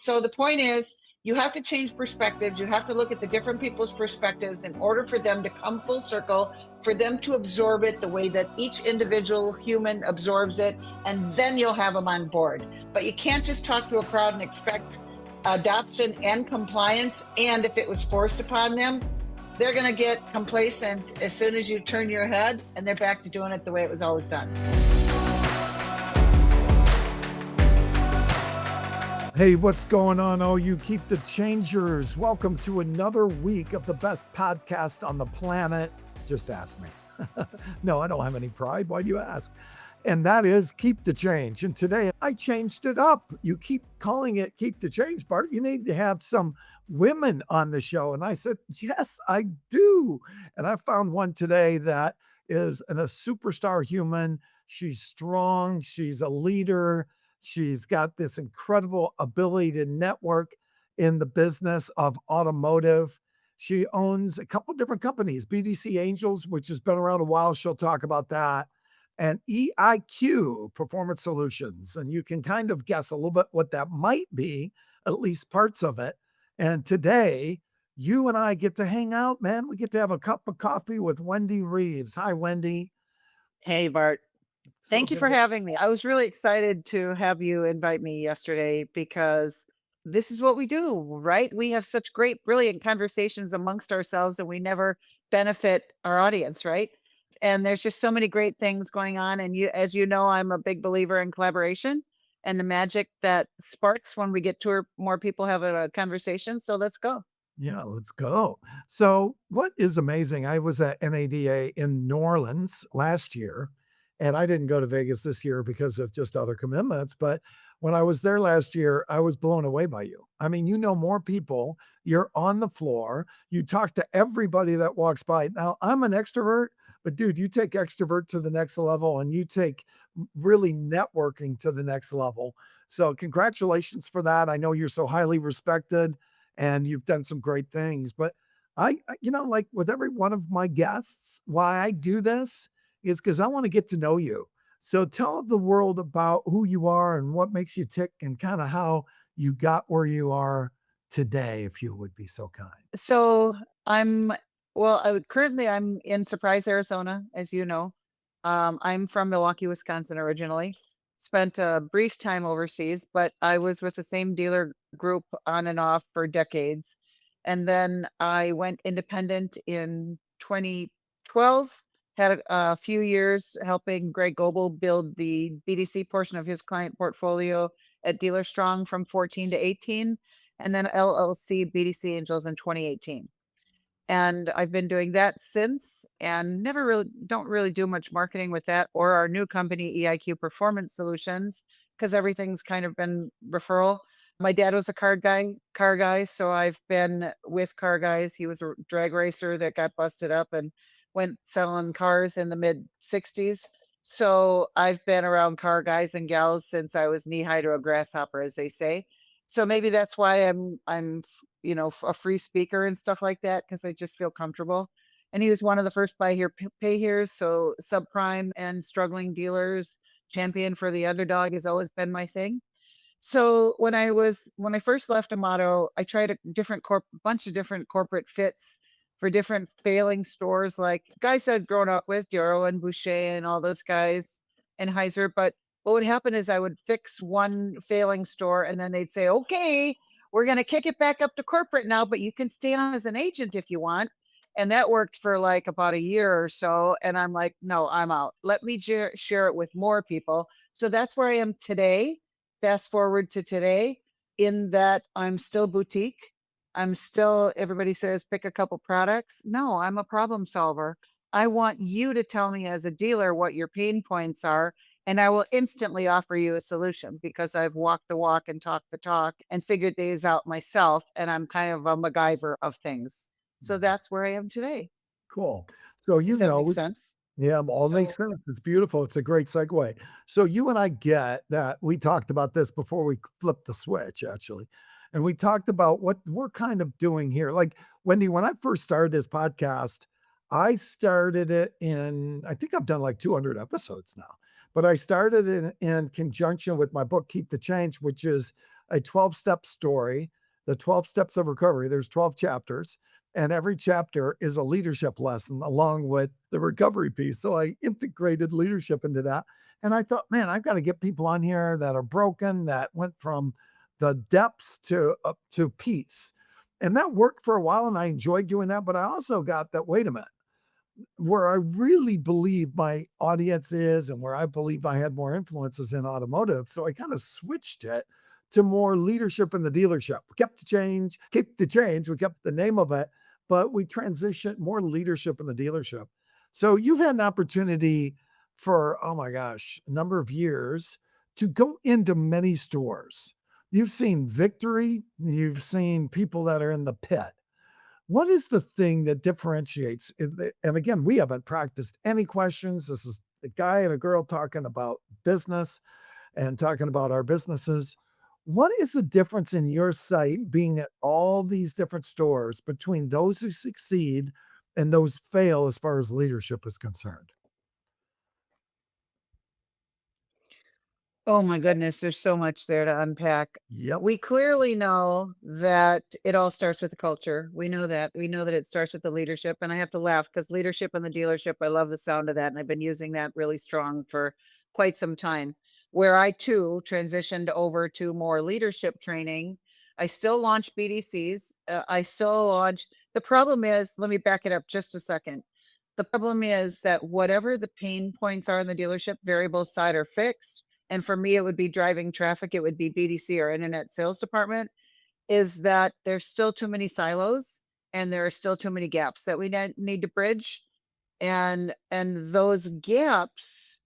So the point is, you have to change perspectives. You have to look at the different people's perspectives in order for them to come full circle, for them to absorb it the way that each individual human absorbs it, and then you'll have them on board. But you can't just talk to a crowd and expect adoption and compliance. And if it was forced upon them, they're going to get complacent as soon as you turn your head, and they're back to doing it the way it was always done. Hey, what's going on? Oh, you keep the changers. Welcome to another week of the best podcast on the planet. Just ask me. No, I don't have any pride. Why do you ask? And that is Keep the Change. And today I changed it up. You keep calling it Keep the Change, Bart. You need to have some women on the show. And I said, yes, I do. And I found one today that is a superstar human. She's strong. She's a leader. She's got this incredible ability to network in the business of automotive. She owns a couple different companies, BDC Angels, which has been around a while. She'll talk about that, and EIQ Performance Solutions. And you can kind of guess a little bit what that might be, at least parts of it. And today, you and I get to hang out, man. We get to have a cup of coffee with Wendy Reeves. Hi, Wendy. Hey, Bart. So Thank you good for to- having me. I was really excited to have you invite me yesterday because this is what we do, right? We have such great, brilliant conversations amongst ourselves and we never benefit our audience, right? And there's just so many great things going on. And as you know, I'm a big believer in collaboration and the magic that sparks when we get more people having a conversation. So let's go. Yeah, let's go. So, what is amazing, I was at NADA in New Orleans last year, and I didn't go to Vegas this year because of just other commitments. But when I was there last year, I was blown away by you. I mean, you know more people, you're on the floor, you talk to everybody that walks by. Now, I'm an extrovert, but dude, you take extrovert to the next level and you take really networking to the next level. So, congratulations for that. I know you're so highly respected and you've done some great things. But like with every one of my guests, why I do this is because I want to get to know you. So tell the world about who you are and what makes you tick and kind of how you got where you are today, if you would be so kind. So currently I'm in Surprise, Arizona, as you know. I'm from Milwaukee, Wisconsin originally. Spent a brief time overseas, but I was with the same dealer group on and off for decades. And then I went independent in 2012, had a few years helping Greg Goebel build the BDC portion of his client portfolio at Dealer Strong from 14 to 18, and then LLC BDC Angels in 2018. And I've been doing that since and don't really do much marketing with that or our new company, EIQ Performance Solutions, because everything's kind of been referral. My dad was a car guy. So I've been with car guys. He was a drag racer that got busted up and went selling cars in the mid 60s. So I've been around car guys and gals since I was knee high to a grasshopper, as they say. So maybe that's why I'm a free speaker and stuff like that, because I just feel comfortable. And he was one of the first buy here, pay here's. So subprime and struggling dealers, champion for the underdog has always been my thing. So when I first left Amato, I tried a bunch of different corporate fits for different failing stores, like guys I'd grown up with, Duro and Boucher and all those guys and Heiser. But what would happen is I would fix one failing store and then they'd say, okay, we're going to kick it back up to corporate now, but you can stay on as an agent if you want. And that worked for like about a year or so. And I'm like, no, I'm out. Let me share it with more people. So that's where I am today. Fast forward to today, in that I'm still boutique. I'm still, everybody says, pick a couple products. No, I'm a problem solver. I want you to tell me as a dealer what your pain points are, and I will instantly offer you a solution because I've walked the walk and talked the talk and figured these out myself. And I'm kind of a MacGyver of things. So that's where I am today. Cool. So, Does that make sense? yeah, all makes sense. It's beautiful. It's a great segue. So you and I get that we talked about this before we flipped the switch, actually. And we talked about what we're kind of doing here. Like, Wendy, when I first started this podcast, I started it I think I've done like 200 episodes now, but I started in conjunction with my book, Keep the Change, which is a 12-step story, the 12 steps of recovery. There's 12 chapters, and every chapter is a leadership lesson along with the recovery piece. So I integrated leadership into that. And I thought, man, I've got to get people on here that are broken, that went from the depths to up to peace. And that worked for a while, and I enjoyed doing that. But I also got that, wait a minute, where I really believe my audience is and where I believe I had more influences in automotive. So I kind of switched it to more leadership in the dealership. We kept the change, keep the change. We kept the name of it, but we transitioned more leadership in the dealership. So you've had an opportunity for, oh my gosh, a number of years to go into many stores. You've seen victory, you've seen people that are in the pit. What is the thing that differentiates and again, we haven't practiced any questions. This is a guy and a girl talking about business and talking about our businesses. What is the difference in your site being at all these different stores between those who succeed and those fail as far as leadership is concerned? Oh my goodness, there's so much there to unpack. Yep. We clearly know that it all starts with the culture. We know that. We know that it starts with the leadership. And I have to laugh because leadership in the dealership, I love the sound of that. And I've been using that really strong for quite some time. Where I too transitioned over to more leadership training. I still launch BDCs. I still launch. The problem is, let me back it up just a second. The problem is that whatever the pain points are in the dealership, variable side are fixed. And for me, it would be driving traffic, it would be BDC or internet sales department, is that there's still too many silos and there are still too many gaps that we need to bridge. And those gaps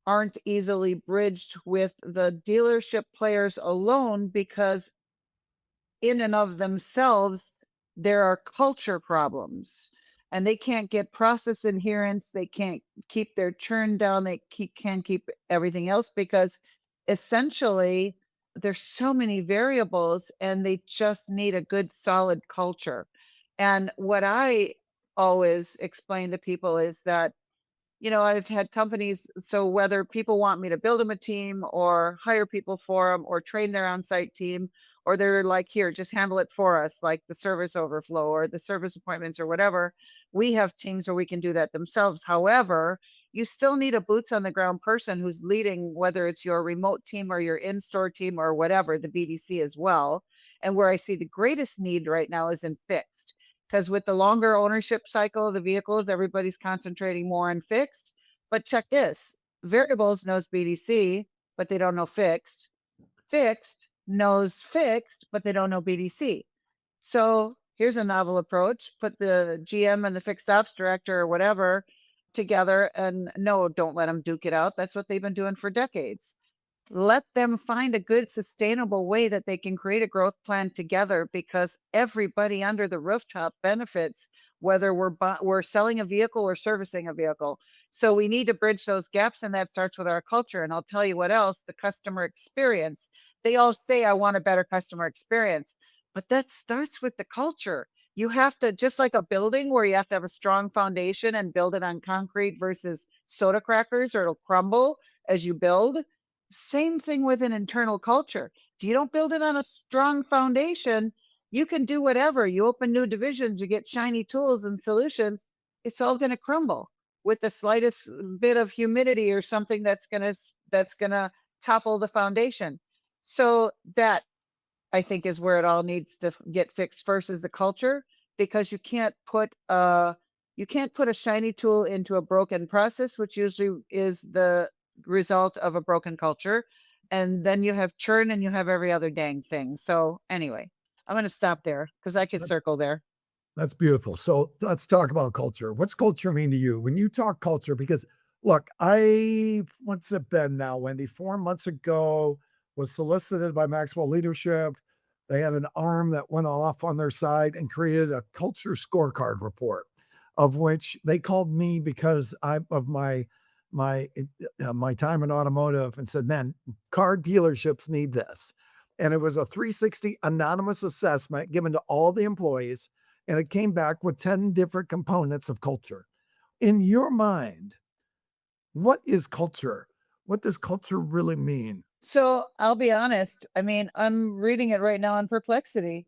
aren't easily bridged with the dealership players alone because in and of themselves, there are culture problems and they can't get process adherence. They can't keep their churn down. Can't keep everything else because essentially there's so many variables and they just need a good solid culture. And what I always explain to people is that I've had companies, so whether people want me to build them a team or hire people for them or train their on-site team, or they're like, here, just handle it for us, like the service overflow or the service appointments or whatever. We have teams where we can do that themselves. However, you still need a boots on the ground person who's leading, whether it's your remote team or your in-store team or whatever, the BDC as well. And where I see the greatest need right now is in fixed because with the longer ownership cycle of the vehicles, everybody's concentrating more on fixed. But check this, variables knows BDC, but they don't know fixed. Fixed knows fixed, but they don't know BDC. So here's a novel approach. Put the GM and the fixed ops director or whatever together and no, don't let them duke it out. That's what they've been doing for decades. Let them find a good sustainable way that they can create a growth plan together because everybody under the rooftop benefits whether we're selling a vehicle or servicing a vehicle. So we need to bridge those gaps and that starts with our culture. And I'll tell you what else, the customer experience. They all say I want a better customer experience, but that starts with the culture. You have to, just like a building where you have to have a strong foundation and build it on concrete versus soda crackers or it'll crumble as you build. Same thing with an internal culture. If you don't build it on a strong foundation, you can do whatever. You open new divisions, you get shiny tools and solutions, it's all going to crumble with the slightest bit of humidity or something that's going to topple the foundation. So that I think is where it all needs to get fixed first is the culture because you can't put a shiny tool into a broken process, which usually is the result of a broken culture. And then you have churn and you have every other dang thing. So anyway, I'm going to stop there because I could circle there. That's beautiful. So let's talk about culture. What's culture mean to you? When you talk culture, because look, what's it been now, Wendy? 4 months ago, was solicited by Maxwell Leadership. They had an arm that went off on their side and created a culture scorecard report, of which they called me because of my time in automotive and said, man, car dealerships need this. And it was a 360 anonymous assessment given to all the employees and it came back with 10 different components of culture. In your mind, what is culture? What does culture really mean? So I'll be honest. I mean, I'm reading it right now on Perplexity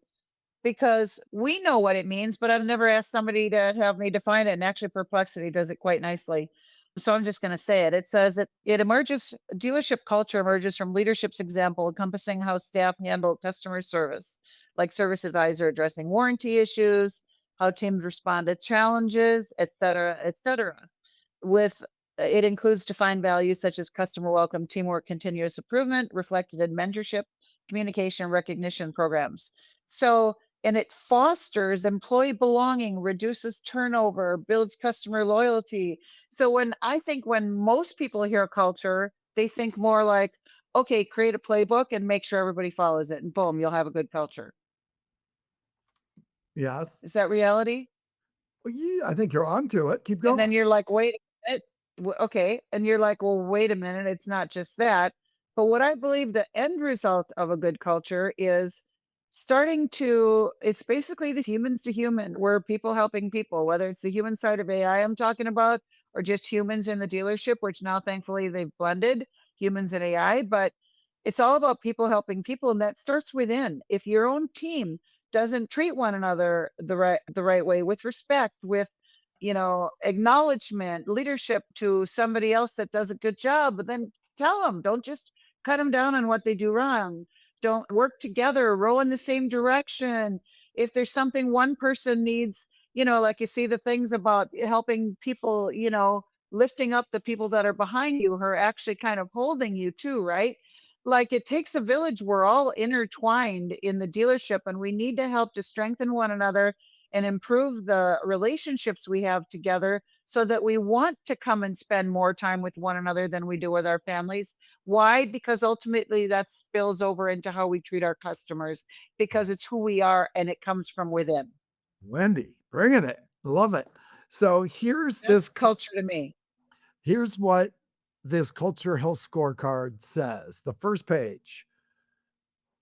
because we know what it means, but I've never asked somebody to have me define it. And actually, Perplexity does it quite nicely. So I'm just going to say it. It says that it emerges, dealership culture emerges from leadership's example, encompassing how staff handle customer service, like service advisor addressing warranty issues, how teams respond to challenges, et cetera. With it includes defined values such as customer welcome, teamwork, continuous improvement, reflected in mentorship, communication, recognition programs. So, and it fosters employee belonging, reduces turnover, builds customer loyalty. So when most people hear culture, they think more like, okay, create a playbook and make sure everybody follows it, and boom, you'll have a good culture. Yes. Is that reality? Well, yeah, I think you're onto it. Keep And then going. you're like, "Wait a minute. Okay." And you're like, "Well, wait a minute. It's not just that." But what I believe the end result of a good culture is it's basically the humans to human, where people helping people, whether it's the human side of AI I'm talking about, or just humans in the dealership, which now thankfully they've blended humans and AI. But it's all about people helping people. And that starts within. If your own team doesn't treat one another the right way, with respect, with acknowledgement, leadership to somebody else that does a good job, but then tell them, don't just cut them down on what they do wrong. Don't work together, row in the same direction. If there's something one person needs, like you see the things about helping people, lifting up the people that are behind you who are actually kind of holding you too, right? Like it takes a village. We're all intertwined in the dealership, and we need to help to strengthen one another and improve the relationships we have together so that we want to come and spend more time with one another than we do with our families. Why? Because ultimately that spills over into how we treat our customers, because it's who we are and it comes from within. Wendy, bringing it. Love it. So That's culture to me. here's what this Culture Health Scorecard says. The first page,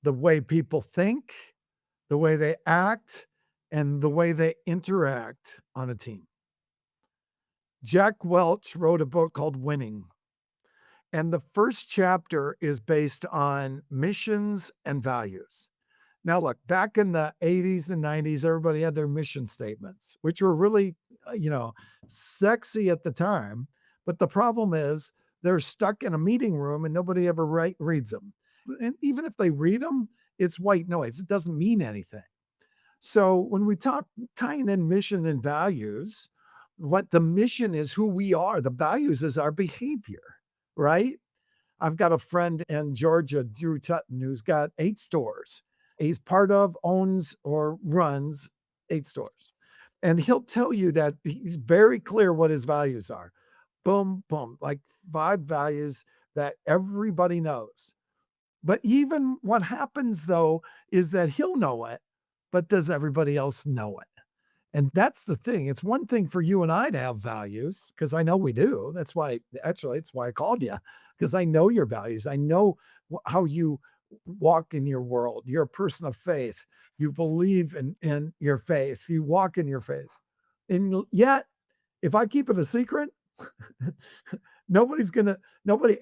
the way people think, the way they act, and the way they interact on a team. Jack Welch wrote a book called Winning. And the first chapter is based on missions and values. Now, look, back in the 80s and 90s, everybody had their mission statements, which were really, sexy at the time. But the problem is they're stuck in a meeting room and nobody ever reads them. And even if they read them, it's white noise. It doesn't mean anything. So when we talk tying in mission and values, what the mission is who we are, the values is our behavior, right? I've got a friend in Georgia, Drew Tutton, who's got 8 stores. He's part of, owns, or runs 8 stores. And he'll tell you that he's very clear what his values are. Boom, boom, like 5 values that everybody knows. But even what happens though is that he'll know it, but does everybody else know it? And that's the thing. It's one thing for you and I to have values because I know we do. That's why, actually, it's why I called you because I know your values. I know how you walk in your world. You're a person of faith. You believe in your faith. You walk in your faith. And yet, if I keep it a secret, nobody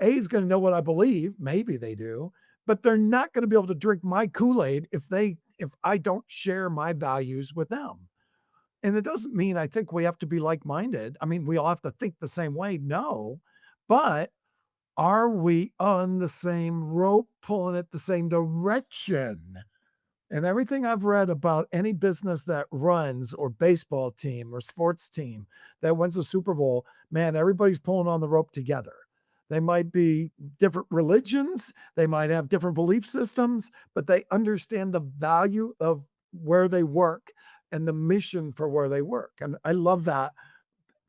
A is gonna know what I believe. Maybe they do, but they're not gonna be able to drink my Kool-Aid if I don't share my values with them. And it doesn't mean I think we have to be like-minded. I mean, we all have to think the same way. No, but are we on the same rope, pulling it the same direction? And everything I've read about any business that runs or baseball team or sports team that wins a Super Bowl, man, everybody's pulling on the rope together. They might be different religions, they might have different belief systems, but they understand the value of where they work and the mission for where they work. And I love that.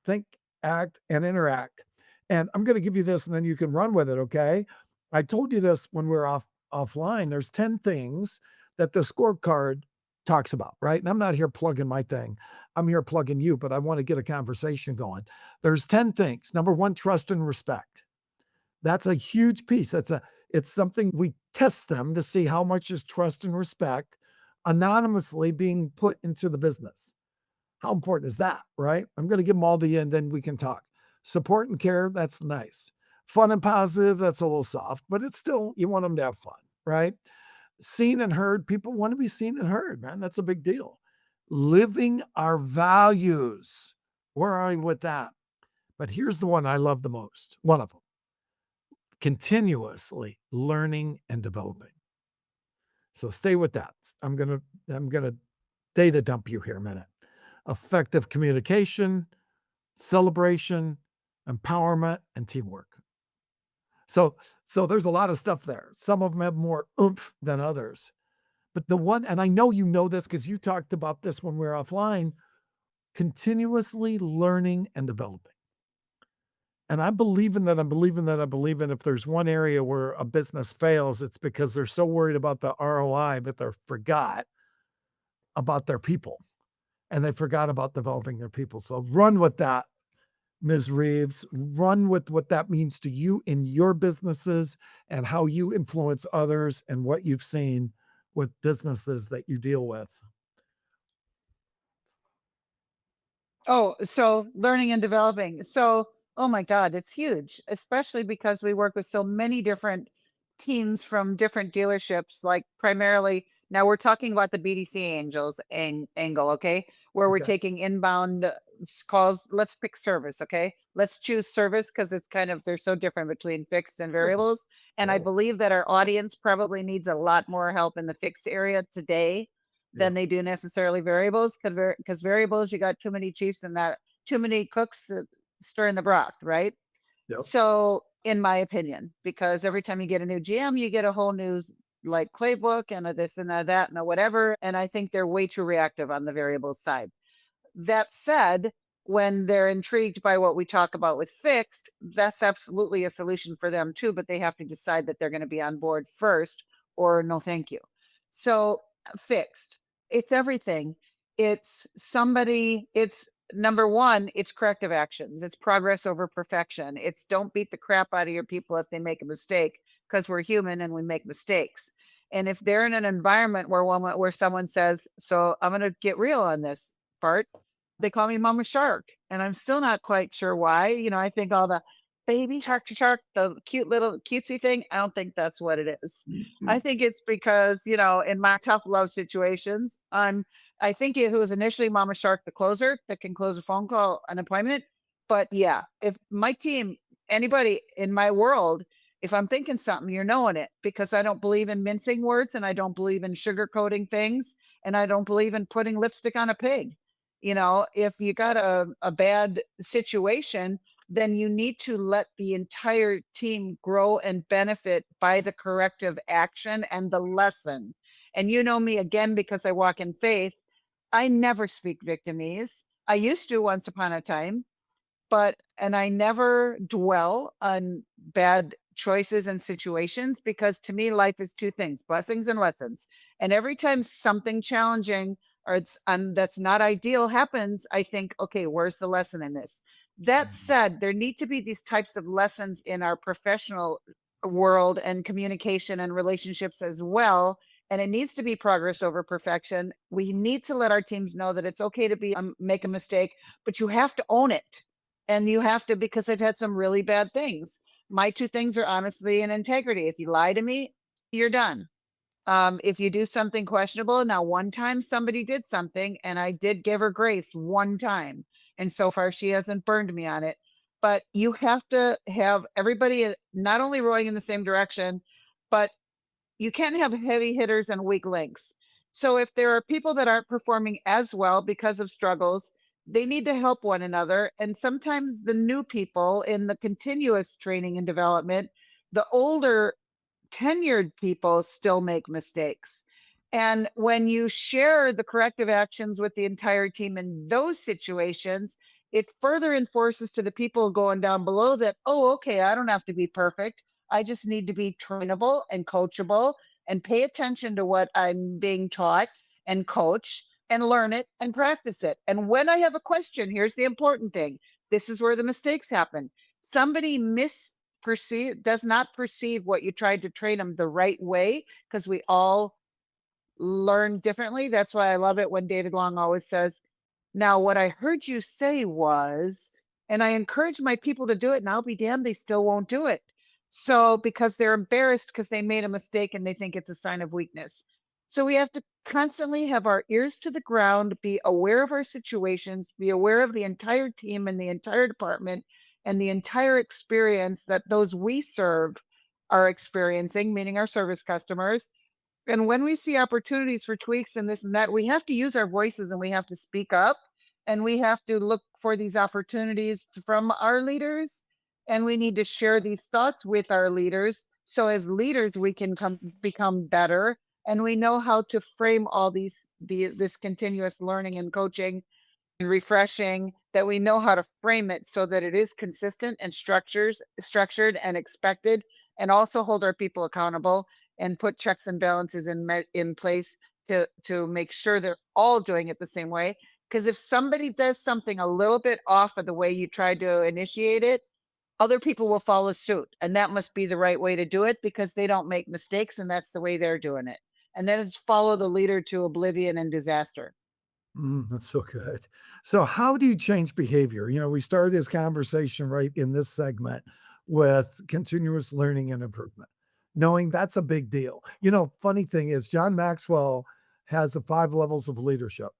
Think, act, and interact. And I'm going to give you this and then you can run with it, okay? I told you this when we were offline. There's 10 things that the scorecard talks about, right? And I'm not here plugging my thing. I'm here plugging you, but I want to get a conversation going. There's 10 things. Number 1, trust and respect. That's a huge piece. It's something we test them to see how much is trust and respect anonymously being put into the business. How important is that, right? I'm going to give them all to you and then we can talk. Support and care, that's nice. Fun and positive, that's a little soft, but it's still, you want them to have fun, right? Seen and heard, people want to be seen and heard, man. That's a big deal. Living our values. Where are you with that? But here's the one I love the most. One of them, continuously learning and developing. So stay with that. I'm gonna data dump you here a minute. Effective communication, celebration, empowerment, and teamwork. So so there's a lot of stuff there. Some of them have more oomph than others. But the one, and I know you know this because you talked about this when we were offline, continuously learning and developing. And I believe in that. I believe in that. I believe in if there's one area where a business fails, it's because they're so worried about the ROI, but they forgot about their people and they forgot about developing their people. So run with that, Ms. Reeves. Run with what that means to you in your businesses and how you influence others and what you've seen with businesses that you deal with. Oh, so learning and developing. So, oh my God, it's huge, especially because we work with so many different teams from different dealerships, like primarily now we're talking about the BDC angels angle, okay? Where we're Okay. taking inbound calls. Let's pick service, okay? Let's choose service because it's kind of they're so different between fixed and Sure. variables. And I Totally. believe that our audience probably needs a lot more help in the fixed area today Yeah. than they do necessarily variables. Because variables, you got too many chiefs and that too many cooks stirring the broth, right? Yep. So, in my opinion, because every time you get a new GM, you get a whole new like playbook and a this and a that and a whatever. And I think they're way too reactive on the variables side. That said, when they're intrigued by what we talk about with fixed, that's absolutely a solution for them too, but they have to decide that they're going to be on board first or no thank you. So, fixed, it's everything. It's somebody, it's number one, it's corrective actions, it's progress over perfection. It's don't beat the crap out of your people if they make a mistake because we're human and we make mistakes. And if they're in an environment where someone says, "So I'm going to get real on this, Bart," they call me Mama Shark, and I'm still not quite sure why. I think all the baby shark, the cute little cutesy thing, I don't think that's what it is. I think it's because, in my tough love situations, I think it was initially Mama Shark, the closer that can close a phone call, an appointment. But yeah, if my team, anybody in my world, if I'm thinking something, you're knowing it because I don't believe in mincing words and I don't believe in sugarcoating things and I don't believe in putting lipstick on a pig. If you got a bad situation, then you need to let the entire team grow and benefit by the corrective action and the lesson. And you know me again, because I walk in faith, I never speak victimese. I used to once upon a time, and I never dwell on bad choices and situations because to me, life is two things, blessings and lessons. And every time something challenging or that's not ideal happens, I think, okay, where's the lesson in this? That said, there need to be these types of lessons in our professional world and communication and relationships as well. And it needs to be progress over perfection. We need to let our teams know that it's okay to make a mistake, but you have to own it. And you have to, because I've had some really bad things. My two things are honesty and integrity. If you lie to me, you're done. If you do something questionable, now one time somebody did something and I did give her grace one time. And so far she hasn't burned me on it. But you have to have everybody not only rowing in the same direction, but you can't have heavy hitters and weak links. So if there are people that aren't performing as well because of struggles, they need to help one another. And sometimes the new people in the continuous training and development, the older tenured people still make mistakes. And when you share the corrective actions with the entire team in those situations, it further enforces to the people going down below that, oh, okay, I don't have to be perfect. I just need to be trainable and coachable and pay attention to what I'm being taught and coach and learn it and practice it. And when I have a question, here's the important thing. This is where the mistakes happen. Somebody does not perceive what you tried to train them the right way because we all learn differently. That's why I love it when David Long always says, now what I heard you say was, And I encourage my people to do it, and I'll be damned, they still won't do it. So because they're embarrassed because they made a mistake and they think it's a sign of weakness. So we have to constantly have our ears to the ground, be aware of our situations, be aware of the entire team and the entire department and the entire experience that those we serve are experiencing, meaning our service customers. And when we see opportunities for tweaks and this and that, we have to use our voices and we have to speak up and we have to look for these opportunities from our leaders. And we need to share these thoughts with our leaders. So as leaders, we can become better and we know how to frame all this continuous learning and coaching and refreshing, that we know how to frame it so that it is consistent and structured and expected, and also hold our people accountable and put checks and balances in place to make sure they're all doing it the same way. Because if somebody does something a little bit off of the way you tried to initiate it, other people will follow suit, and that must be the right way to do it because they don't make mistakes and that's the way they're doing it. And then it's follow the leader to oblivion and disaster. That's so good. So, how do you change behavior? We started this conversation right in this segment with continuous learning and improvement, knowing that's a big deal. Funny thing is, John Maxwell has the 5 levels of leadership.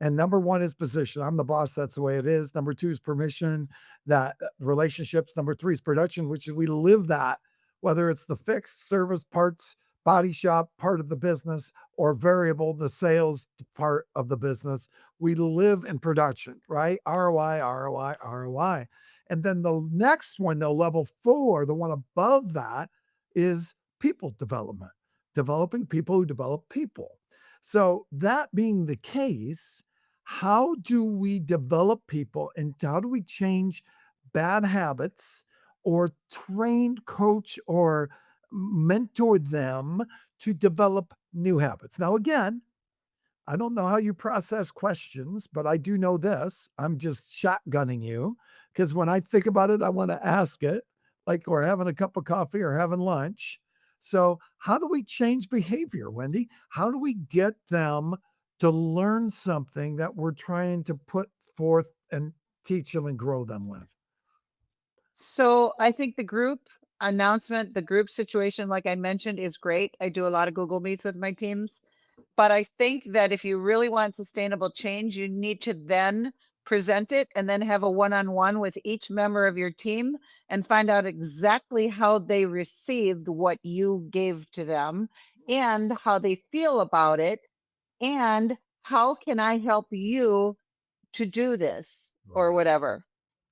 And number one is position. I'm the boss. That's the way it is. Number two is permission, that relationships. Number three is production, which is we live that, whether it's the fixed service parts, body shop part of the business, or variable, the sales part of the business. We live in production, right? ROI, ROI, ROI. And then the next one, the level 4, the one above that, is people development, developing people who develop people. So, that being the case, how do we develop people and how do we change bad habits or train, coach, or mentor them to develop new habits? Now, again, I don't know how you process questions, but I do know this. I'm just shotgunning you because when I think about it, I want to ask it like we're having a cup of coffee or having lunch. So, how do we change behavior, Wendy? How do we get them to learn something that we're trying to put forth and teach them and grow them with? So I think the group announcement, the group situation, like I mentioned, is great. I do a lot of Google Meets with my teams. But I think that if you really want sustainable change, you need to then present it and then have a one-on-one with each member of your team and find out exactly how they received what you gave to them and how they feel about it. And how can I help you to do this Love or it. whatever?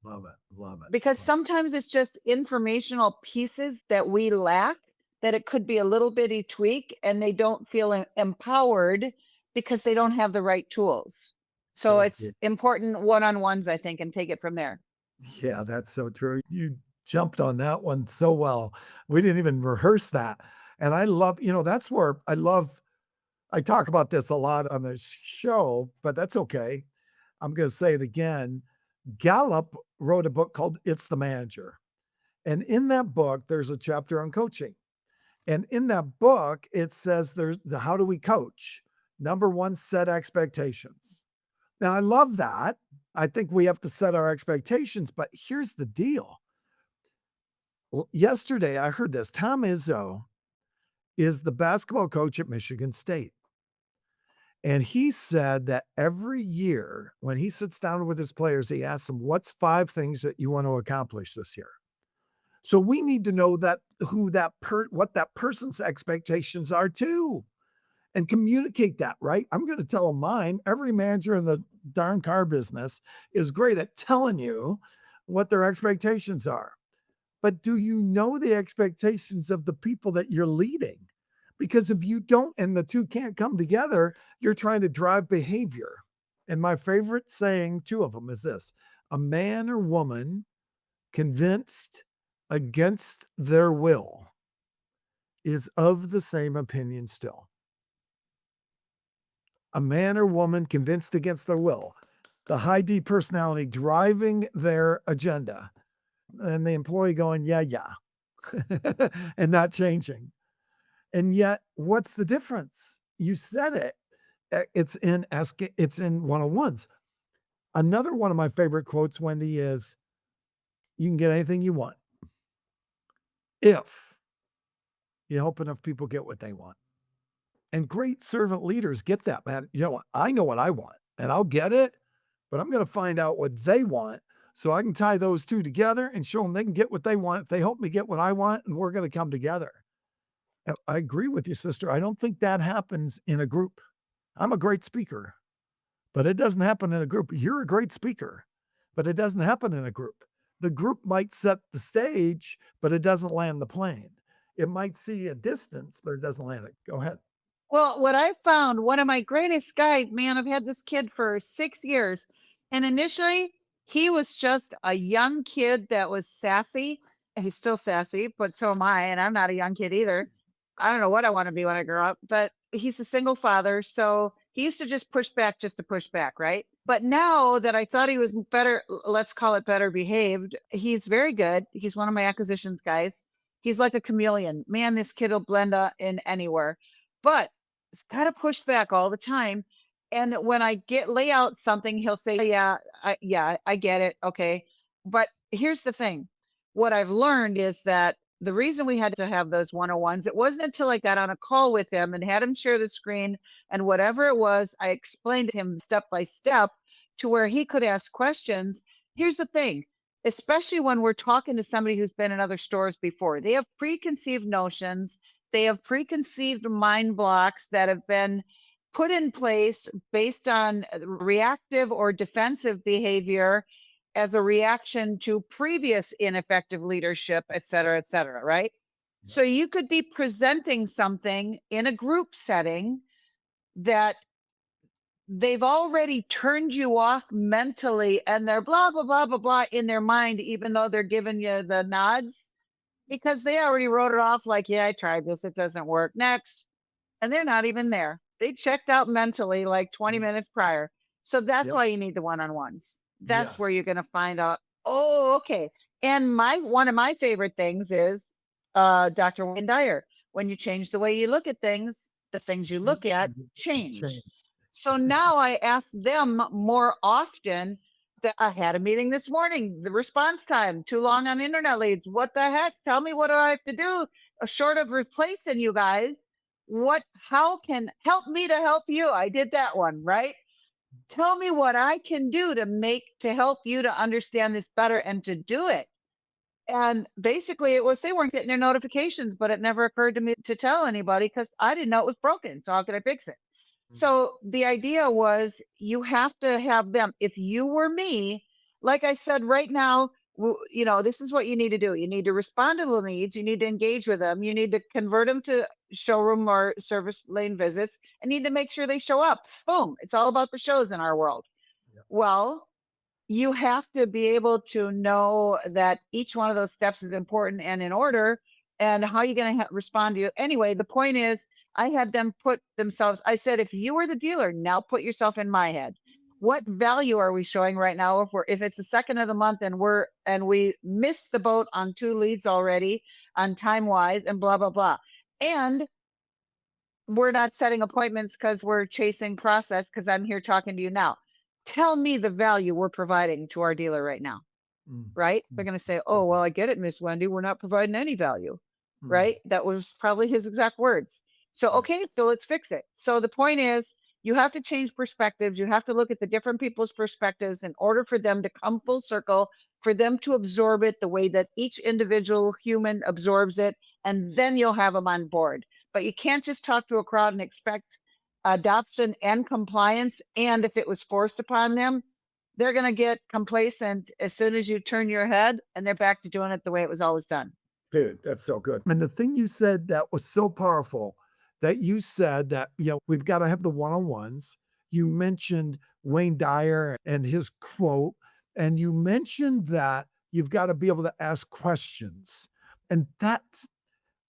Love it. Love it. Because Love sometimes it's just informational pieces that we lack, that it could be a little bitty tweak and they don't feel empowered because they don't have the right tools. So it. it's important one-on-ones, I think, and take it from there. Yeah, that's so true. You jumped on that one so well. We didn't even rehearse that. And I love, that's where I talk about this a lot on the show, but that's okay. I'm going to say it again. Gallup wrote a book called It's the Manager. And in that book, there's a chapter on coaching. And in that book, it says there's the how do we coach? Number one, set expectations. Now, I love that. I think we have to set our expectations, but here's the deal. Well, yesterday, I heard this. Tom Izzo is the basketball coach at Michigan State. And he said that every year when he sits down with his players, he asks them, what's 5 things that you want to accomplish this year? So we need to know that what that person's expectations are too, and communicate that, right? I'm going to tell them mine. Every manager in the darn car business is great at telling you what their expectations are. But do you know the expectations of the people that you're leading? Because if you don't and the two can't come together, you're trying to drive behavior. And my favorite saying, 2 of them, is this: a man or woman convinced against their will is of the same opinion still. A man or woman convinced against their will, the high D personality driving their agenda, and the employee going, yeah, yeah, and not changing. And yet, what's the difference? You said it. It's in one-on-ones. Another one of my favorite quotes, Wendy, is you can get anything you want if you help enough people get what they want. And great servant leaders get that, man. You know what? I know what I want and I'll get it, but I'm going to find out what they want so I can tie those two together and show them they can get what they want if they help me get what I want, and we're going to come together. I agree with you, sister. I don't think that happens in a group. I'm a great speaker, but it doesn't happen in a group. You're a great speaker, but it doesn't happen in a group. The group might set the stage, but it doesn't land the plane. It might see a distance, but it doesn't land it. Go ahead. Well, what I found, one of my greatest guides, man, I've had this kid for 6 years. And initially, he was just a young kid that was sassy. He's still sassy, but so am I. And I'm not a young kid either. I don't know what I want to be when I grow up, but he's a single father. So he used to just push back just to push back, right? But now that I thought he was better, let's call it better behaved, he's very good. He's one of my acquisitions guys. He's like a chameleon. Man, this kid will blend in anywhere. But it's kind of pushed back all the time. And when I lay out something, he'll say, yeah, I get it. Okay. But here's the thing. What I've learned is that the reason we had to have those 101s, it wasn't until I got on a call with him and had him share the screen and whatever it was, I explained to him step by step to where he could ask questions. Here's the thing, especially when we're talking to somebody who's been in other stores before, they have preconceived notions. They have preconceived mind blocks that have been put in place based on reactive or defensive behavior as a reaction to previous ineffective leadership, et cetera, right? So you could be presenting something in a group setting that they've already turned you off mentally and they're blah, blah, blah, blah, blah in their mind, even though they're giving you the nods because they already wrote it off like, yeah, I tried this. It doesn't work. Next. And they're not even there. They checked out mentally like 20 minutes prior. So that's Yep. why you need the one-on-ones. That's where Yes. you're going to find out, oh, okay. And one of my favorite things is Dr. Wayne Dyer. When you change the way you look at things, the things you look at change. Change. So now I ask them more often. That I had a meeting this morning, the response time, too long on internet leads. What the heck? Tell me what do I have to do? Short of replacing you guys, how can help me to help you? I did that one, right? Tell me what I can do to help you to understand this better and to do it. And basically it was they weren't getting their notifications, but it never occurred to me to tell anybody because I didn't know it was broken. So how could I fix it? So the idea was you have to have them. If you were me, like I said, right now, this is what you need to do. You need to respond to the needs. You need to engage with them. You need to convert them to showroom or service lane visits and need to make sure they show up. Boom. It's all about the shows in our world. Yep. Well, you have to be able to know that each one of those steps is important and in order and how you're going to respond to you. Anyway, the point is I had them put themselves, I said, if you were the dealer, now put yourself in my head. What value are we showing right now if it's the second of the month and we missed the boat on 2 leads already on time wise and blah, blah, blah. And we're not setting appointments because we're chasing process because I'm here talking to you now. Tell me the value we're providing to our dealer right now, right? They're going to say, oh, well, I get it, Miss Wendy. We're not providing any value, right? That was probably his exact words. So, okay, so let's fix it. So the point is you have to change perspectives. You have to look at the different people's perspectives in order for them to come full circle, for them to absorb it the way that each individual human absorbs it. And then you'll have them on board. But you can't just talk to a crowd and expect adoption and compliance. And if it was forced upon them, they're going to get complacent as soon as you turn your head and they're back to doing it the way it was always done. Dude, that's so good. And the thing you said that was so powerful that you said that, we've got to have the one-on-ones. You mentioned Wayne Dyer and his quote, and you mentioned that you've got to be able to ask questions. And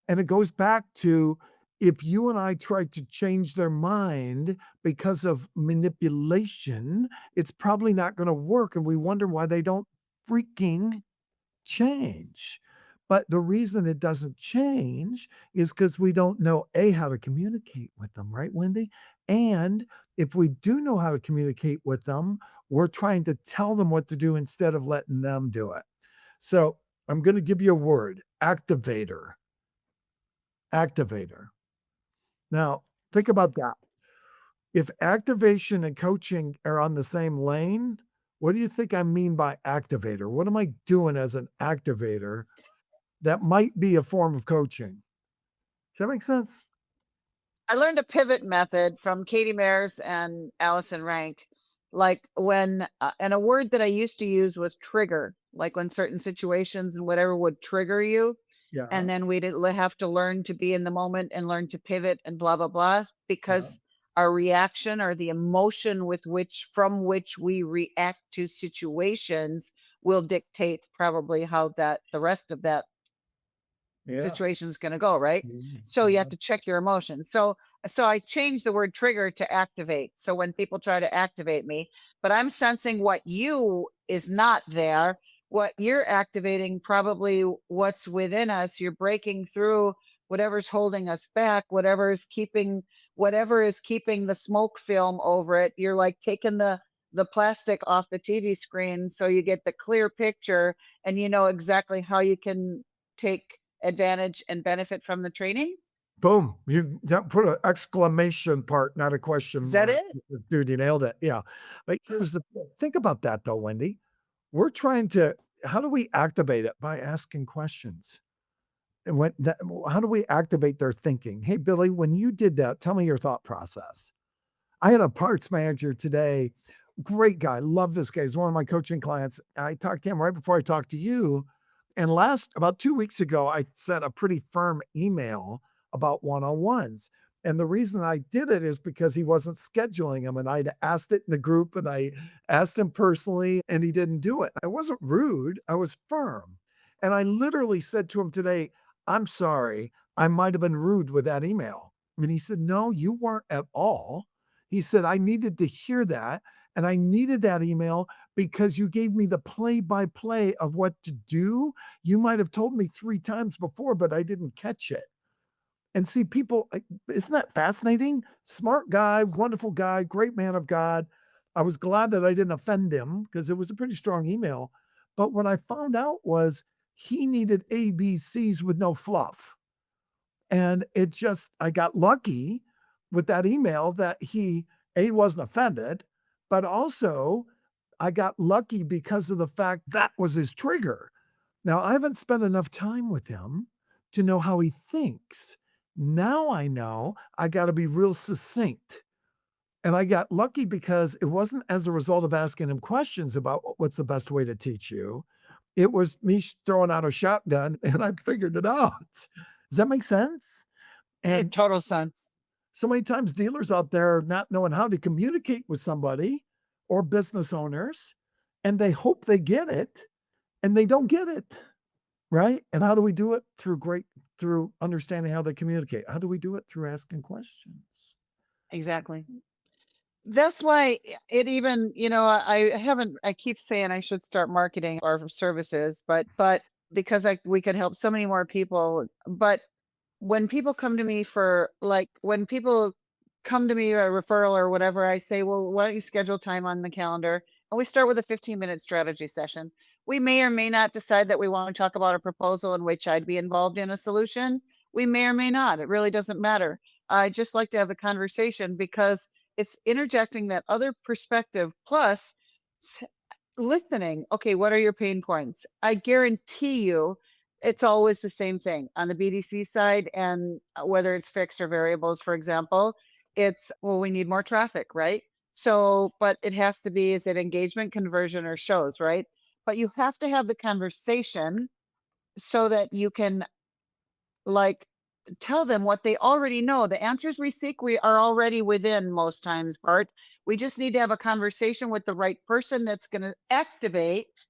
and it goes back to if you and I try to change their mind because of manipulation, it's probably not going to work. And we wonder why they don't freaking change. But the reason it doesn't change is because we don't know A, how to communicate with them, right, Wendy? And if we do know how to communicate with them, we're trying to tell them what to do instead of letting them do it. So I'm going to give you a word, activator. Activator. Now, think about that. If activation and coaching are on the same lane, what do you think I mean by activator? What am I doing as an activator that might be a form of coaching? Does that make sense? I learned a pivot method from Katie Mayers and Allison Rank. Like when, and a word that I used to use was trigger, like when certain situations and whatever would trigger you. Yeah. And then we'd have to learn to be in the moment and learn to pivot and blah, blah, blah, Yeah. because our reaction or the emotion from which we react to situations will dictate probably how the rest of that Yeah. situation's going to go, right? Mhm. So you Yeah. have to check your emotions. So I changed the word trigger to activate. So when people try to activate me, but I'm sensing what you is not there, what you're activating, probably what's within us. You're breaking through whatever's holding us back, whatever is keeping the smoke film over it. You're like taking the plastic off the TV screen so you get the clear picture and you know exactly how you can take advantage and benefit from the training. Boom. You put an exclamation part, not a question Is that mark. it? Dude, you nailed it. Yeah. But here's the think about that though, Wendy. We're trying to how do we activate it? By asking questions. And how do we activate their thinking? Hey, Billy, when you did that, tell me your thought process. I had a parts manager today, great guy, love this guy. He's one of my coaching clients. I talked to him right before I talked to you. And about 2 weeks ago, I sent a pretty firm email about one-on-ones. And the reason I did it is because he wasn't scheduling them. And I'd asked it in the group and I asked him personally, and he didn't do it. I wasn't rude, I was firm. And I literally said to him today, I'm sorry, I might have been rude with that email. And he said, no, you weren't at all. He said, I needed to hear that. And I needed that email because you gave me the play by play of what to do. You might have told me 3 times before, but I didn't catch it. And see, people, isn't that fascinating? Smart guy, wonderful guy, great man of God. I was glad that I didn't offend him because it was a pretty strong email. But what I found out was he needed ABCs with no fluff. And I got lucky with that email that he wasn't offended, but also I got lucky because of the fact that was his trigger. Now, I haven't spent enough time with him to know how he thinks. Now I know I got to be real succinct. And I got lucky because it wasn't as a result of asking him questions about what's the best way to teach you. It was me throwing out a shotgun and I figured it out. Does that make sense? It And total sense. so many times dealers out there not knowing how to communicate with somebody or business owners, and they hope they get it and they don't get it. Right? And how do we do it? Through understanding how they communicate. How do we do it? Through asking questions. Exactly. That's why it even, I keep saying I should start marketing our services, but because we could help so many more people. But when people come to me when people come to me a referral or whatever, I say, well, why don't you schedule time on the calendar? And we start with a 15-minute strategy session. We may or may not decide that we want to talk about a proposal in which I'd be involved in a solution. We may or may not. It really doesn't matter. I just like to have the conversation because it's interjecting that other perspective plus listening. Okay, what are your pain points? I guarantee you it's always the same thing on the BDC side. And whether it's fixed or variables, for example, it's, well, we need more traffic, right? So, but it has to be, is it engagement, conversion, or shows, right? But you have to have the conversation so that you can like tell them what they already know. The answers we seek, we are already within most times, Bart. We just need to have a conversation with the right person that's going to activate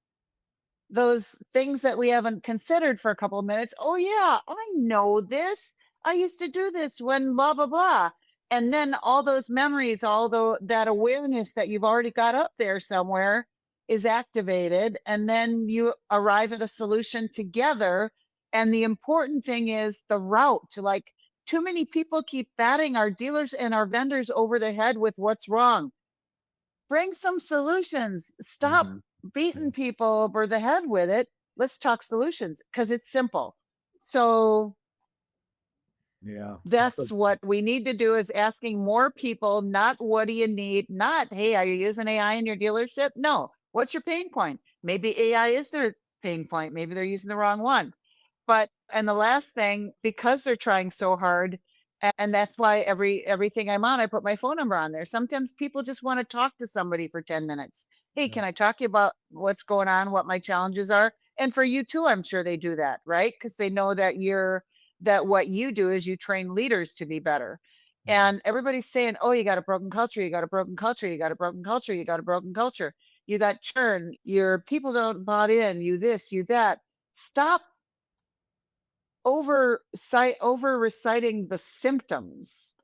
those things that we haven't considered for a couple of minutes. Oh yeah, I know this. I used to do this when blah blah blah. And then all those memories, that awareness that you've already got up there somewhere is activated. And then you arrive at a solution together. And the important thing is the route. Like, too many people keep batting our dealers and our vendors over the head with what's wrong. Bring some solutions. Stop beating people over the head with it. Let's talk solutions because it's simple. So Yeah. that's what we need to do, is asking more people, not what do you need, not, hey, are you using AI in your dealership? No. What's your pain point? Maybe AI is their pain point. Maybe they're using the wrong one. But, and the last thing, because they're trying so hard, and that's why everything I'm on, I put my phone number on there. Sometimes people just want to talk to somebody for 10 minutes. Hey, can I talk to you about what's going on, what my challenges are? And for you too, I'm sure they do that, right? Because they know that what you do is you train leaders to be better. And everybody's saying, oh, you got a broken culture, you got a broken culture, you got a broken culture, you got a broken culture, you got churn, your people don't bought in, you this, you that. Stop over reciting the symptoms.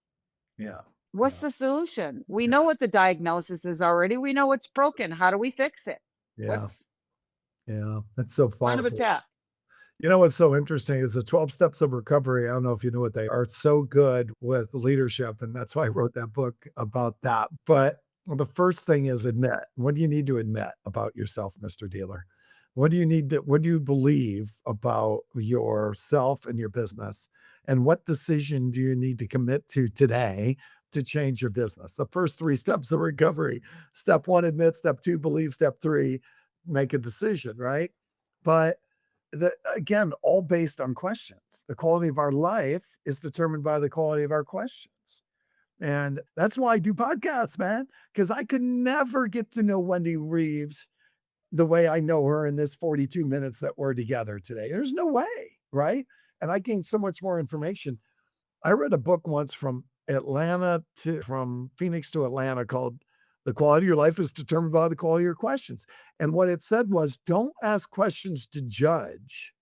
Yeah. What's the solution? We know what the diagnosis is already. We know what's broken. How do we fix it? Yeah. What's Yeah. That's so plan of powerful. attack? You know what's so interesting is the 12 steps of recovery. I don't know if you know what they are. It's so good with leadership. And that's why I wrote that book about that. But the first thing is admit. What do you need to admit about yourself, Mr. Dealer? What do you believe about yourself and your business? And what decision do you need to commit to today to change your business? The first three steps of recovery. Step one, admit. Step two, believe. Step three, make a decision, right? But again, all based on questions. The quality of our life is determined by the quality of our questions. And that's why I do podcasts, man, because I could never get to know Wendy Reeves the way I know her in this 42 minutes that we're together today. There's no way, right? And I gained so much more information. I read a book once from Phoenix to Atlanta called The Quality of Your Life is Determined by the Quality of Your Questions. And what it said was, don't ask questions to judge,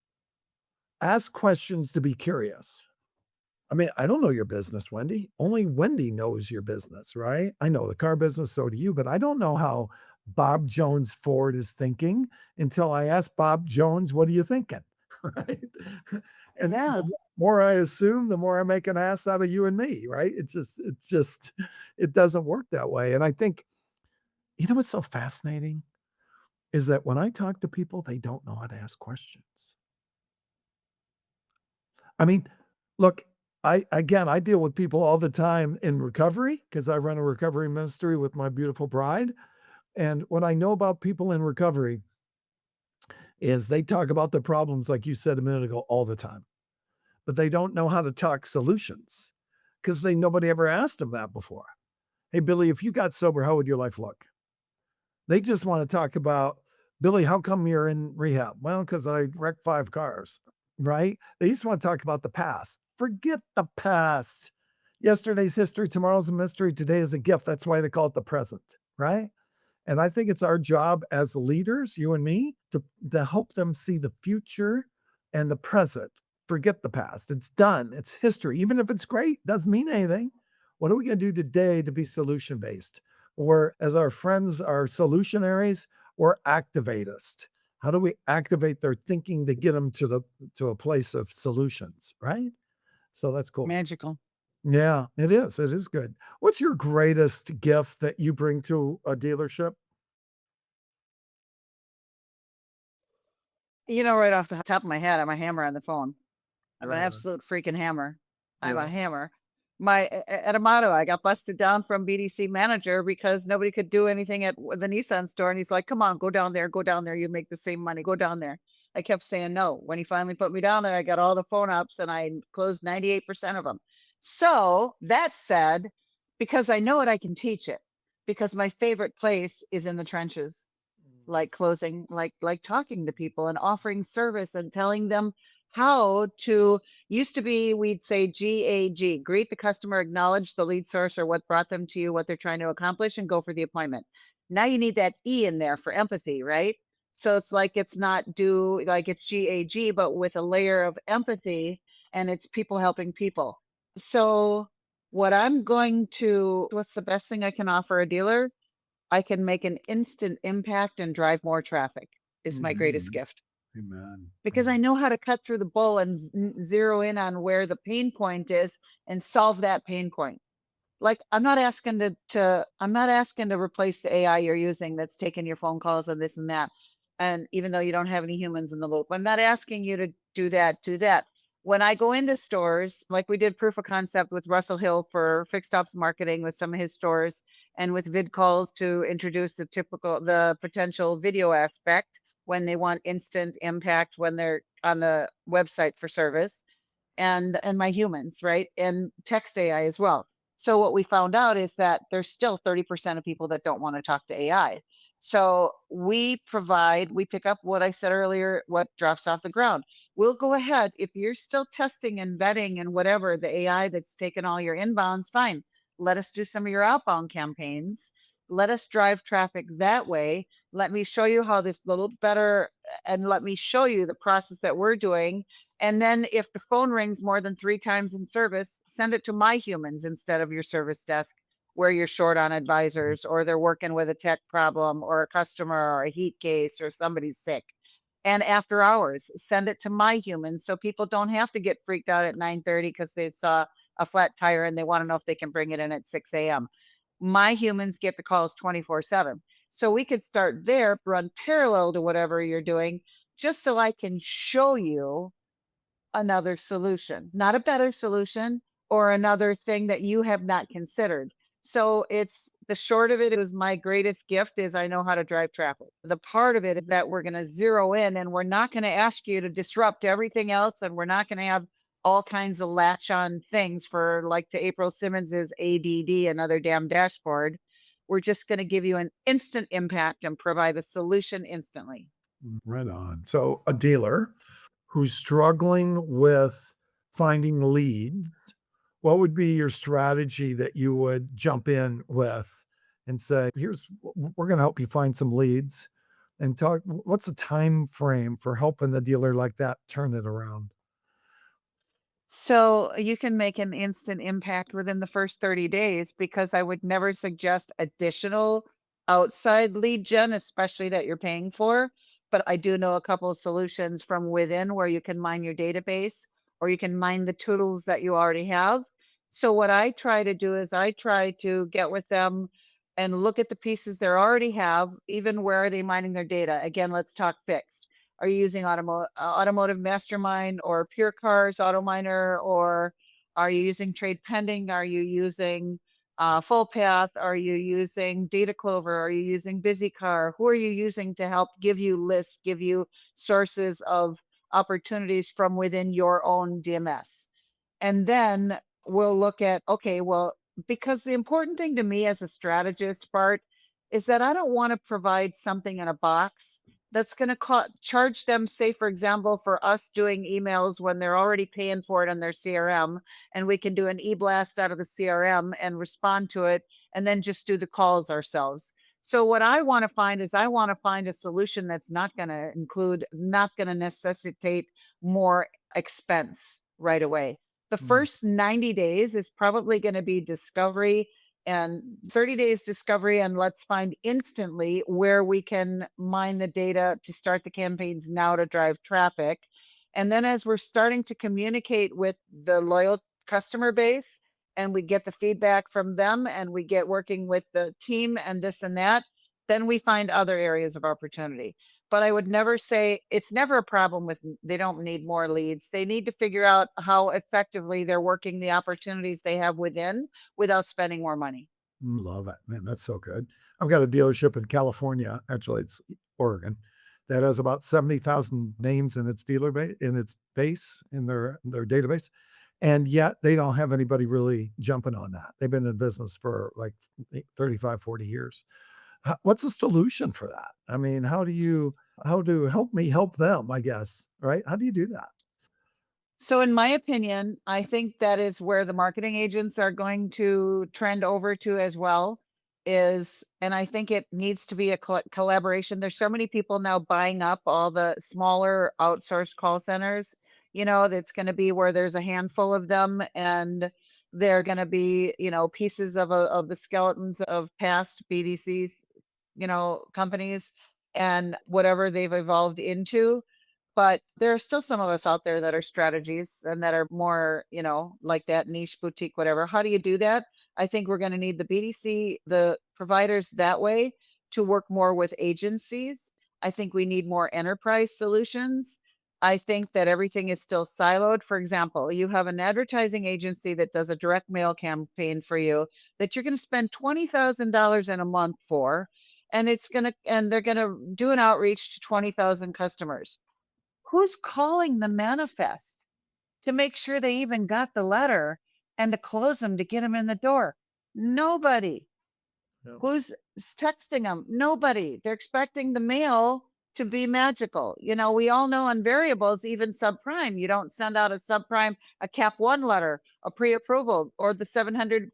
ask questions to be curious. I mean, I don't know your business, Wendy. Only Wendy knows your business, right? I know the car business, so do you, but I don't know how Bob Jones Ford is thinking until I ask Bob Jones, what are you thinking? Right. And Yeah. the more I assume, the more I make an ass out of you and me, right? It doesn't work that way. And I think, you know what's so fascinating is that when I talk to people, they don't know how to ask questions. I mean, look, I deal with people all the time in recovery because I run a recovery ministry with my beautiful bride. And what I know about people in recovery is they talk about the problems, like you said a minute ago, all the time, but they don't know how to talk solutions because nobody ever asked them that before. Hey, Billy, if you got sober, how would your life look? They just want to talk about, Billy, how come you're in rehab? Well, because I wrecked 5 cars, right? They just want to talk about the past. Forget the past. Yesterday's history, tomorrow's a mystery, today is a gift. That's why they call it the present, right? And I think it's our job as leaders, you and me, to help them see the future and the present. Forget the past. It's done. It's history. Even if it's great, doesn't mean anything. What are we going to do today to be solution based? Or as our friends are solutionaries, or activatist. How do we activate their thinking to get them to a place of solutions, right? So that's cool. Magical. Yeah, it is. It is good. What's your greatest gift that you bring to a dealership? Right off the top of my head, I'm a hammer on the phone. I'm an Right on. absolute freaking hammer. I'm Yeah. a hammer. At Amato, I got busted down from BDC manager because nobody could do anything at the Nissan store. And he's like, come on, go down there, you make the same money, go down there. I kept saying no. When he finally put me down there, I got all the phone ups and I closed 98% of them. So that said, because I know it, I can teach it, because my favorite place is in the trenches, like closing, like talking to people and offering service and telling them how to. Used to be, we'd say GAG, greet the customer, acknowledge the lead source or what brought them to you, what they're trying to accomplish, and go for the appointment. Now you need that E in there for empathy, right? So it's like, it's not do like it's GAG, but with a layer of empathy, and it's people helping people. So what's the best thing I can offer a dealer? I can make an instant impact and drive more traffic is my greatest Mhm. gift. Amen. because I Amen. know how to cut through the bull and zero in on where the pain point is and solve that pain point. Like, I'm not asking to replace the AI you're using that's taking your phone calls and this and that. And even though you don't have any humans in the loop, I'm not asking you to do that, do that. When I go into stores, like we did proof of concept with Russell Hill for fixed ops marketing with some of his stores and with vid calls to introduce the potential video aspect when they want instant impact when they're on the website for service and my humans, right? And text AI as well. So what we found out is that there's still 30% of people that don't want to talk to AI. So we pick up what I said earlier, what drops off the ground. We'll go ahead. If you're still testing and vetting and whatever the AI that's taken all your inbounds, fine. Let us do some of your outbound campaigns. Let us drive traffic that way. Let me show you how this little better and let me show you the process that we're doing, and then if the phone rings more than 3 times in service, send it to my humans instead of your service desk where you're short on advisors or they're working with a tech problem or a customer or a heat case or somebody's sick. And after hours, send it to my humans so people don't have to get freaked out at 9:30 because they saw a flat tire and they want to know if they can bring it in at 6 a.m. My humans get the calls 24/7. So we could start there, run parallel to whatever you're doing, just so I can show you another solution, not a better solution or another thing that you have not considered. So it's the short of it is my greatest gift is I know how to drive traffic. The part of it is that we're going to zero in and we're not going to ask you to disrupt everything else. And we're not going to have all kinds of latch on things for like to April Simmons's ADD, another damn dashboard. We're just going to give you an instant impact and provide a solution instantly. Right on. So a dealer who's struggling with finding leads, what would be your strategy that you would jump in with and say, "Here's we're going to help you find some leads," and talk. What's the time frame for helping the dealer like that turn it around? So you can make an instant impact within the first 30 days because I would never suggest additional outside lead gen, especially that you're paying for. But I do know a couple of solutions from within where you can mine your database or you can mine the tools that you already have. So what I try to do is I try to get with them and look at the pieces they already have, even where are they mining their data. Again, let's talk fixed. Are you using automotive mastermind or pure cars auto miner, or are you using trade pending? Are you using full path? Are you using data clover? Are you using busy car? Who are you using to help give you lists, give you sources of opportunities from within your own DMS? And then we'll look at, okay, well, because the important thing to me as a strategist, Bart, is that I don't want to provide something in a box that's going to charge them, say, for example, for us doing emails when they're already paying for it on their CRM, and we can do an e-blast out of the CRM and respond to it, and then just do the calls ourselves. So what I want to find is I want to find a solution that's not going to necessitate more expense right away. The Mm, first 90 days is probably going to be discovery and 30 days discovery, and let's find instantly where we can mine the data to start the campaigns now to drive traffic. And then as we're starting to communicate with the loyal customer base and we get the feedback from them and we get working with the team and this and that, then we find other areas of opportunity. But I would never say it's never a problem with they don't need more leads. They need to figure out how effectively they're working the opportunities they have within without spending more money. love it, man. That's so good. I've got a dealership in California. Actually, it's Oregon that has about 70,000 names in its dealer base in its base in their database. And yet they don't have anybody really jumping on that. They've been in business for like 35, 40 years. What's the solution for that? I mean, how do help me help them, I guess, right? How do you do that? So, in my opinion, I think that is where the marketing agents are going to trend over to as well. And I think it needs to be a collaboration. There's so many people now buying up all the smaller outsourced call centers, that's going to be where there's a handful of them and they're going to be, pieces of the skeletons of past BDCs, companies and whatever they've evolved into. But there are still some of us out there that are strategies and that are more, like that niche boutique, whatever. How do you do that? I think we're going to need the BDC, the providers that way to work more with agencies. I think we need more enterprise solutions. I think that everything is still siloed. For example, you have an advertising agency that does a direct mail campaign for you that you're going to spend $20,000 in a month for, and they're going to do an outreach to 20,000 customers. Who's calling the manifest to make sure they even got the letter and to close them to get them in the door? Nobody. Yeah. Who's texting them? Nobody. They're expecting the mail to be magical. We all know on variables, even subprime, you don't send out a subprime, a cap one letter, a pre-approval, or the 700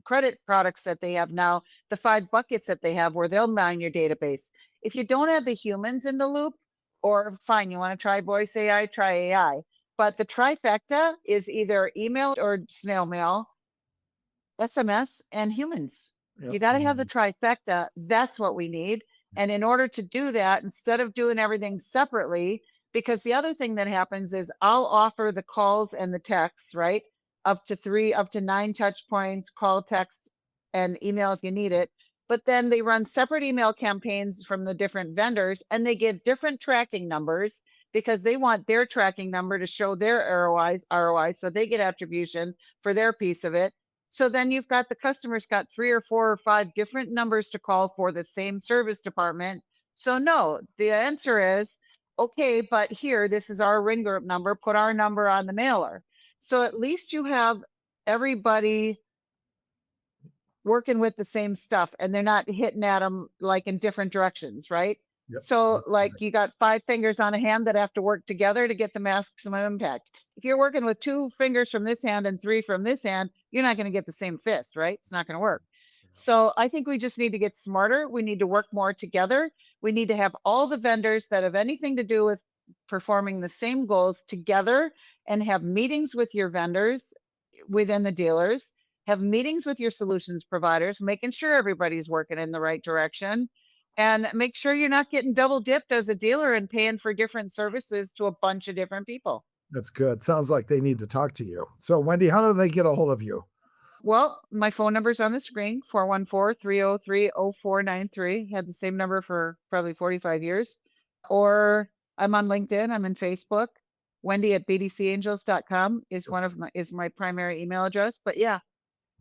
credit products that they have now, the 5 buckets that they have where they'll mine your database. If you don't have the humans in the loop, or fine, you want to try voice AI, try AI. But the trifecta is either email or snail mail, SMS, and humans. Yep. You got to have the trifecta. That's what we need. And in order to do that, instead of doing everything separately, because the other thing that happens is I'll offer the calls and the texts, right? Up to 9 touch points, call, text, and email if you need it. But then they run separate email campaigns from the different vendors, and they give different tracking numbers because they want their tracking number to show their ROI, so they get attribution for their piece of it. So then you've got the customer's got 3 or 4 or 5 different numbers to call for the same service department. So no, the answer is, okay, but here, this is our ring group number, put our number on the mailer. So at least you have everybody working with the same stuff and they're not hitting at them like in different directions, right? Yep. So like you got 5 fingers on a hand that have to work together to get the maximum impact. If you're working with 2 fingers from this hand and 3 from this hand, you're not going to get the same fist, right? It's not going to work. So I think we just need to get smarter. We need to work more together. We need to have all the vendors that have anything to do with performing the same goals together and have meetings with your vendors within the dealers, have meetings with your solutions providers, making sure everybody's working in the right direction, and make sure you're not getting double dipped as a dealer and paying for different services to a bunch of different people. That's good. Sounds like they need to talk to you. So, Wendy, how do they get a hold of you? Well, my phone number's on the screen, 414-303-0493. Had the same number for probably 45 years. Or I'm on LinkedIn. I'm in Facebook. Wendy at bdcangels.com is my primary email address. But yeah,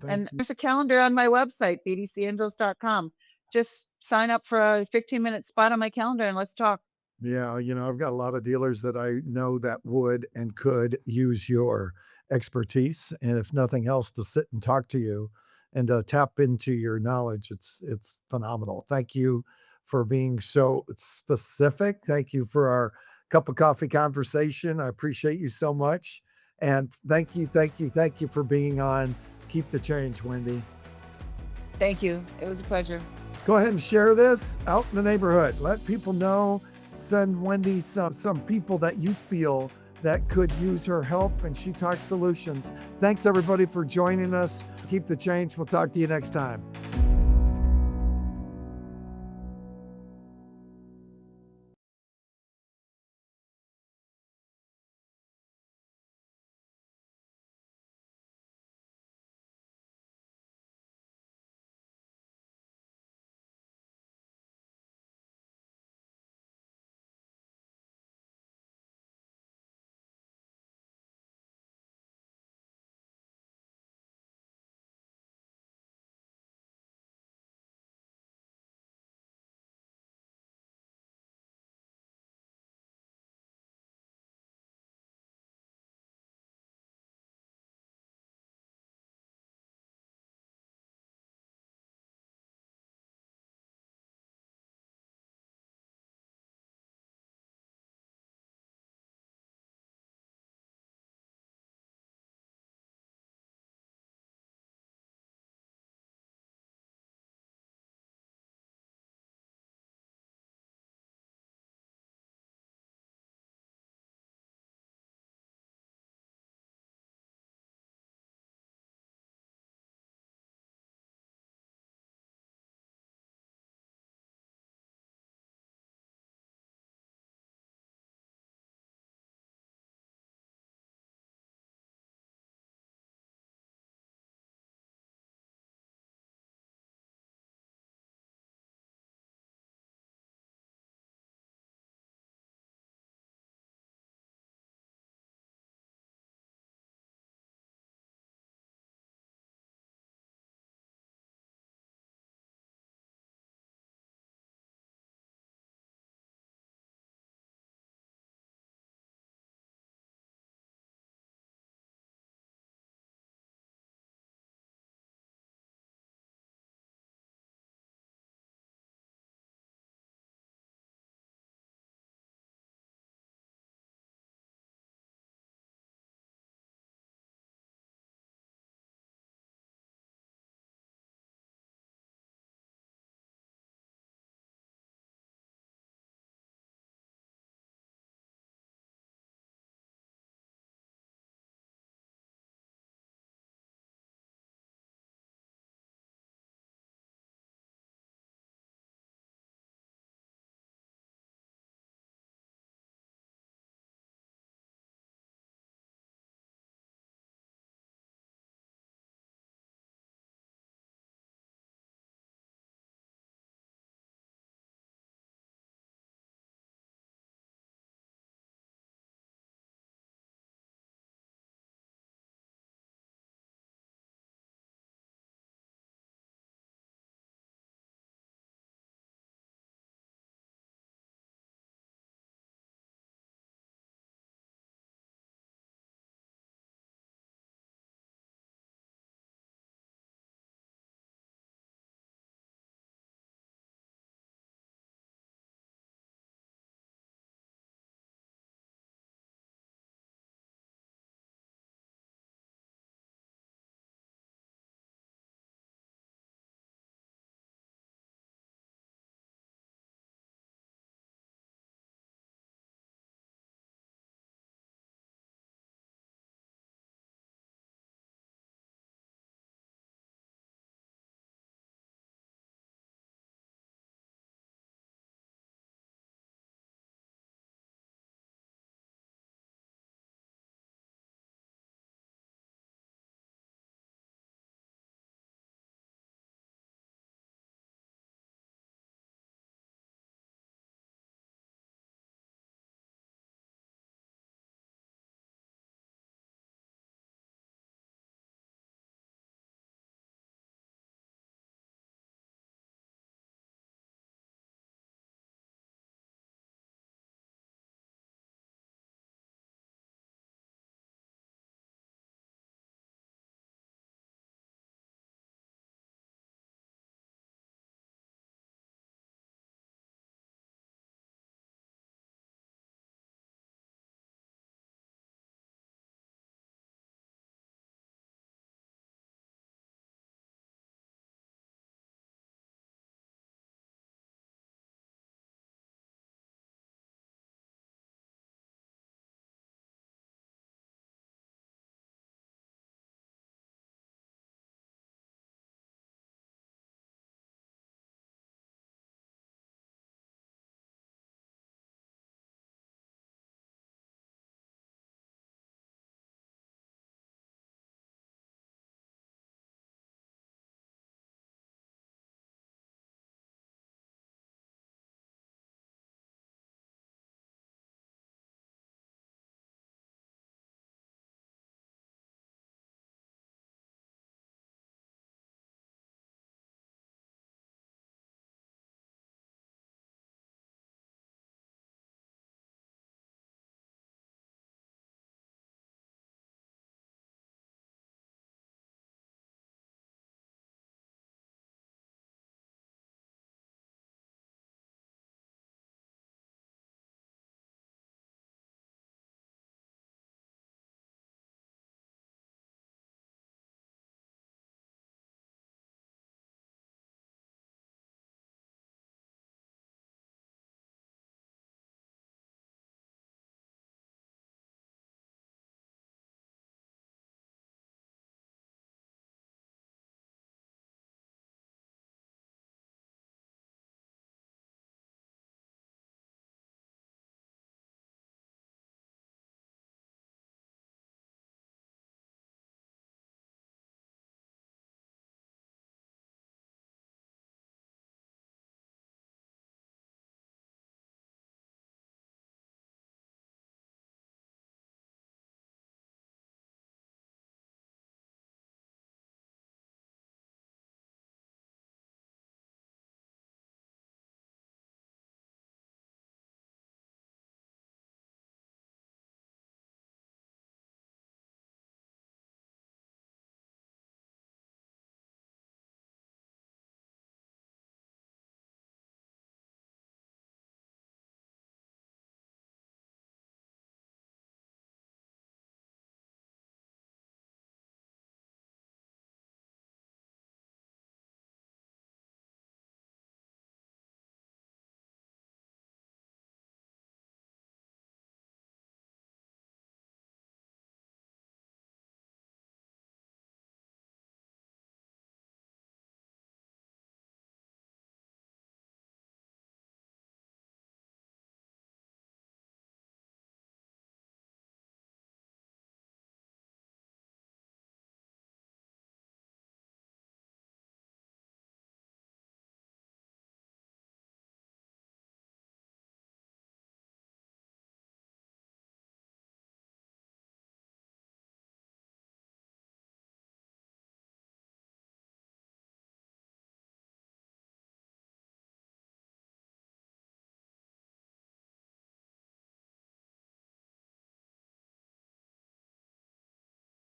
and there's a calendar on my website, bdcangels.com. Just sign up for a 15-minute spot on my calendar and let's talk. Yeah, I've got a lot of dealers that I know that would and could use your expertise, and if nothing else, to sit and talk to you and tap into your knowledge. It's phenomenal. Thank you for being so specific. Thank you for our cup of coffee conversation. I appreciate you so much, and thank you for being on Keep the Change, Wendy. Thank you. It was a pleasure. Go ahead and share this out in the neighborhood. Let people know. Send Wendy some people that you feel that could use her help, and she talks solutions. Thanks everybody for joining us. Keep the change. We'll talk to you next time.